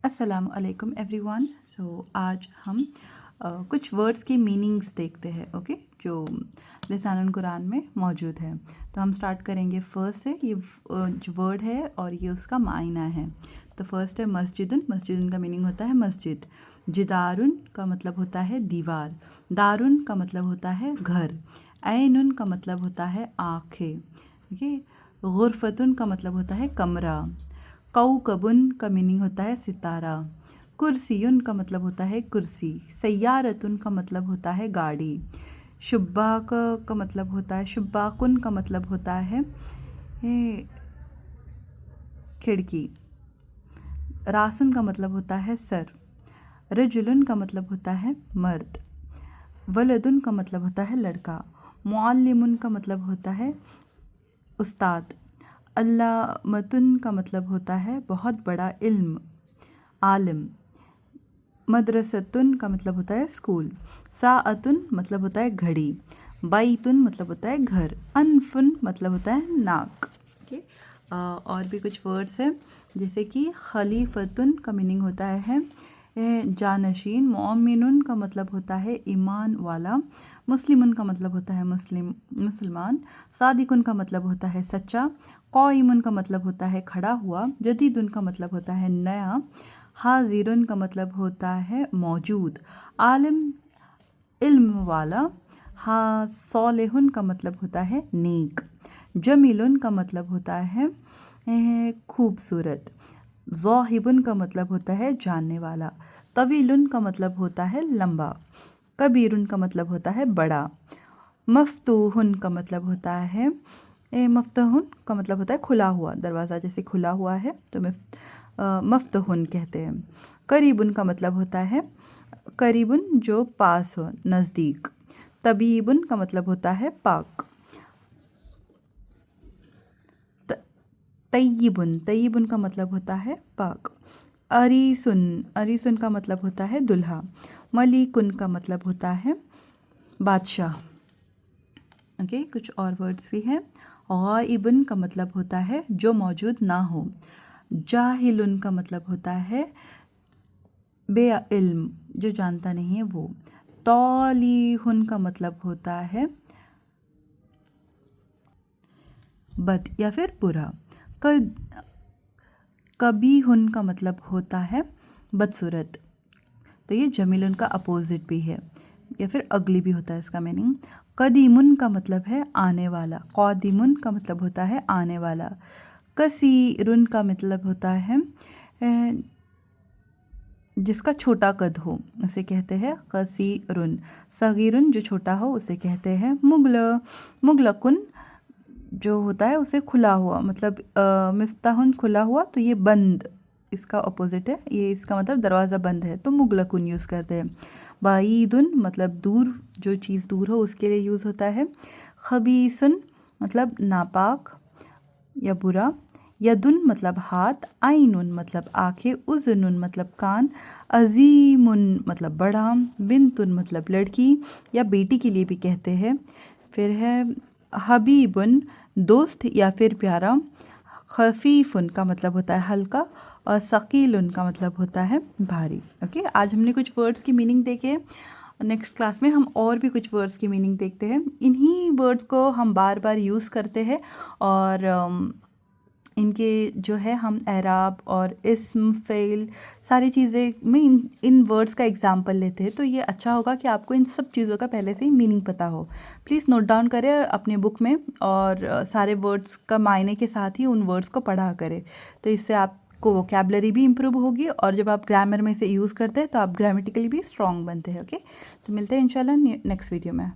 अस्सलाम वालेकुम एवरीवन। आज हम कुछ वर्ड्स की मीनिंग्स देखते हैं, ओके, जो लिसानुल कुरान में मौजूद है। तो हम स्टार्ट करेंगे फर्स्ट से। ये जो वर्ड है और ये उसका मायना है। तो फर्स्ट है मस्जिदुन। मस्जिदुन का मीनिंग होता है मस्जिद। जिदारुन का मतलब होता है दीवार। दारुन का मतलब होता है घर। ऐनुन का मतलब होता है आँखें, ओके। गुरफतुन का मतलब होता है कमरा। कौकबुन का मीनिंग होता है सितारा। कुर्सियुन का मतलब होता है कुर्सी। सय्यारतुन का मतलब होता है गाड़ी। शुब्बाक का मतलब होता है, शुब्बाकुन का मतलब होता है खिड़की। रासुन का मतलब होता है सर। रजुलन का मतलब होता है मर्द। वलदुन का मतलब होता है लड़का। मुअल्लिमुन का मतलब होता है उस्ताद। अल्लामतुन का मतलब होता है बहुत बड़ा इल्म, आलिम। मदरसतुन का मतलब होता है स्कूल। साअतुन मतलब होता है घड़ी। बैतुन मतलब होता है घर। अनफुन मतलब होता है नाक, ओके। और भी कुछ वर्ड्स हैं, जैसे कि खलीफतुन का मीनिंग होता है जानशीन। मोमिनुन का मतलब होता है ईमान वाला। मुस्लिमुन का मतलब होता है मुसलमान। सादिकुन का मतलब होता है सच्चा। क़ाइमुन का मतलब होता है खड़ा हुआ। जदीदुन का मतलब होता है नया। हाजिरुन का मतलब होता है मौजूद, आलिम, इल्म वाला। हाँ, सौलेहुन का मतलब होता है नेक। जमीलुन का मतलब होता है खूबसूरत। ज़ाहिबुन का मतलब होता है जानने वाला। तवीलुन का मतलब होता है लंबा। कबीरुन का मतलब होता है बड़ा। मफ्तूहुन का मतलब होता है मफ्तूहुन का मतलब होता है खुला हुआ, दरवाज़ा जैसे खुला हुआ है तो मफ्तूहुन कहते हैं। करीबुन का मतलब होता है करीबुन जो पास हो, नज़दीक। तबीबुन का मतलब होता है पाक। तय्यिबुन, तय्यिबुन का मतलब होता है पाक। अरीसुन, अरीसुन का मतलब होता है दुल्हा। मलिकुन का मतलब होता है बादशाह, ओके। कुछ और वर्ड्स भी हैं। गाइबुन का मतलब होता है जो मौजूद ना हो। जाहिलुन का मतलब होता है बेइल्म, जो जानता नहीं है वो। तौलीहुन का मतलब होता है बद या फिर बुरा। कबीहुन का मतलब होता है बदसूरत। तो ये जमीलुन का अपोजिट भी है, या फिर अगली भी होता है इसका मीनिंग। कदीमुन का मतलब है आने वाला। क़ादिमुन का मतलब होता है आने वाला। कसीरुन का मतलब होता है जिसका छोटा कद हो, उसे कहते हैं कसीरुन। सगीरुन जो छोटा हो उसे कहते हैं मुगलकुन जो होता है उसे खुला हुआ, मतलब मिफ्ताहुन खुला हुआ, तो ये बंद इसका अपोजिट है। ये इसका मतलब दरवाज़ा बंद है तो मुगलकुन यूज़ करते हैं। बाईदुन मतलब दूर, जो चीज़ दूर हो उसके लिए यूज़ होता है। खबीसुन मतलब नापाक या बुरा। यदुन मतलब हाथ। आइनुन मतलब आँखें। उज़नुन मतलब कान। अजीमुन मतलब बड़ा। बिनतुन मतलब लड़की या बेटी के लिए भी कहते हैं। फिर है हबीबुन दोस्त या फिर प्यारा। खफीफुन का मतलब होता है हल्का। और सकीलुन का मतलब होता है भारी, ओके। आज हमने कुछ वर्ड्स की मीनिंग देखे। नेक्स्ट क्लास में हम और भी कुछ वर्ड्स की मीनिंग देखते हैं। इन्हीं वर्ड्स को हम बार बार यूज़ करते हैं और इनके जो है हम एराब और इस्म फ़ेल सारी चीज़ें में इन वर्ड्स का एग्जाम्पल लेते हैं। तो ये अच्छा होगा कि आपको इन सब चीज़ों का पहले से ही मीनिंग पता हो। प्लीज़ नोट डाउन करें अपने बुक में और सारे वर्ड्स का मायने के साथ ही उन वर्ड्स को पढ़ा करें। तो इससे आपको वोकैबलरी भी इम्प्रूव होगी और जब आप ग्रामर में इसे यूज़ करते हैं तो आप ग्रामेटिकली भी स्ट्रॉन्ग बनते हैं, ओके। तो मिलते हैं इंशाल्लाह नेक्स्ट वीडियो में।